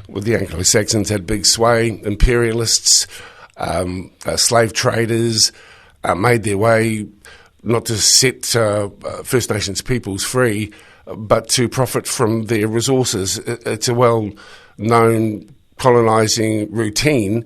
Well, the Anglo-Saxons had big sway, imperialists, slave traders, made their way not to set First Nations peoples free, but to profit from their resources. It's a well-known colonising routine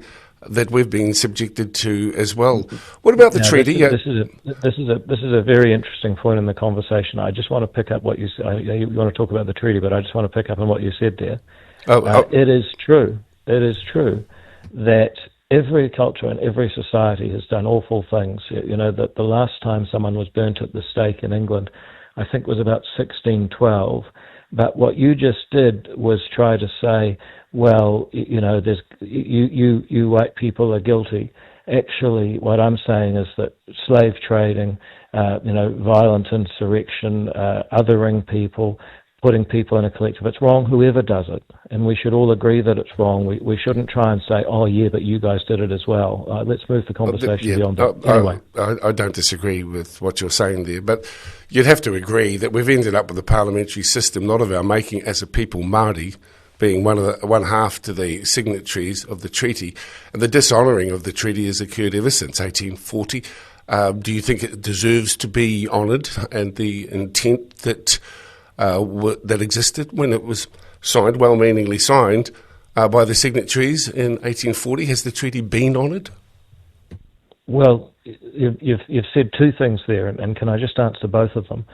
that we've been subjected to as well. What about the treaty? This is a very interesting point in the conversation. I just want to pick up what you said. You want to talk about the treaty, but I just want to pick up on what you said there. It is true. It is true that every culture and every society has done awful things. You know, that the last time someone was burnt at the stake in England, I think was about 1612. But what you just did was try to say, well, you know, there's you white people are guilty. Actually, what I'm saying is that slave trading, violent insurrection, othering people, putting people in a collective, it's wrong, whoever does it. And we should all agree that it's wrong. We shouldn't try and say, oh, yeah, but you guys did it as well. Let's move the conversation beyond that. Anyway. I don't disagree with what you're saying there, but you'd have to agree that we've ended up with a parliamentary system, not of our making as a people, Māori, being one half to the signatories of the treaty. And the dishonouring of the treaty has occurred ever since 1840. Do you think it deserves to be honoured, and the intent that existed when it was signed, well-meaningly signed, by the signatories in 1840, has the treaty been honoured? Well, you've said two things there, and can I just answer both of them?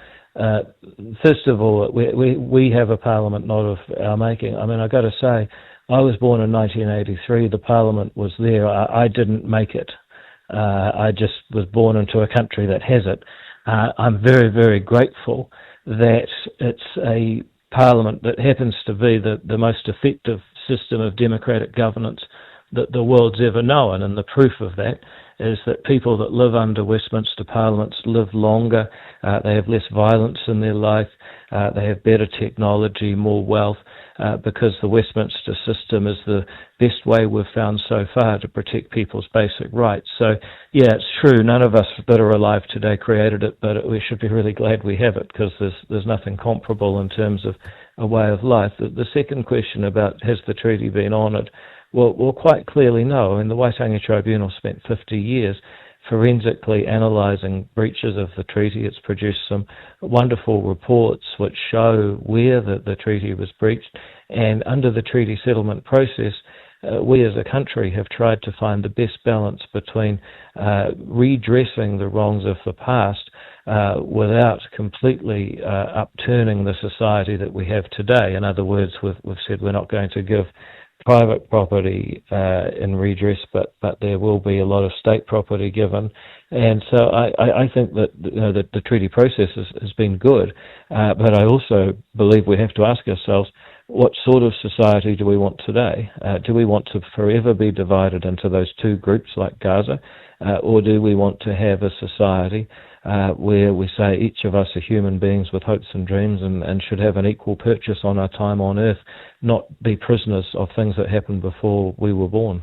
First of all, we have a parliament not of our making. I mean, I've got to say, I was born in 1983. The parliament was there. I didn't make it. I just was born into a country that has it. I'm very, very grateful that it's a parliament that happens to be the most effective system of democratic governance that the world's ever known. And the proof of that is that people that live under Westminster parliaments live longer, they have less violence in their life, they have better technology, more wealth, because the Westminster system is the best way we've found so far to protect people's basic rights. So, yeah, it's true, none of us that are alive today created it, but we should be really glad we have it, because there's nothing comparable in terms of a way of life. The second question about has the treaty been honoured? Well, quite clearly no. I mean, the Waitangi Tribunal spent 50 years forensically analysing breaches of the treaty. It's produced some wonderful reports which show where the treaty was breached. And under the treaty settlement process, we as a country have tried to find the best balance between redressing the wrongs of the past without completely upturning the society that we have today. In other words, we've said we're not going to give private property in redress, but there will be a lot of state property given. And so I think that the treaty process has been good, but I also believe we have to ask ourselves, what sort of society do we want today? Do we want to forever be divided into those two groups like Gaza, or do we want to have a society where we say each of us are human beings with hopes and dreams and should have an equal purchase on our time on earth, not be prisoners of things that happened before we were born?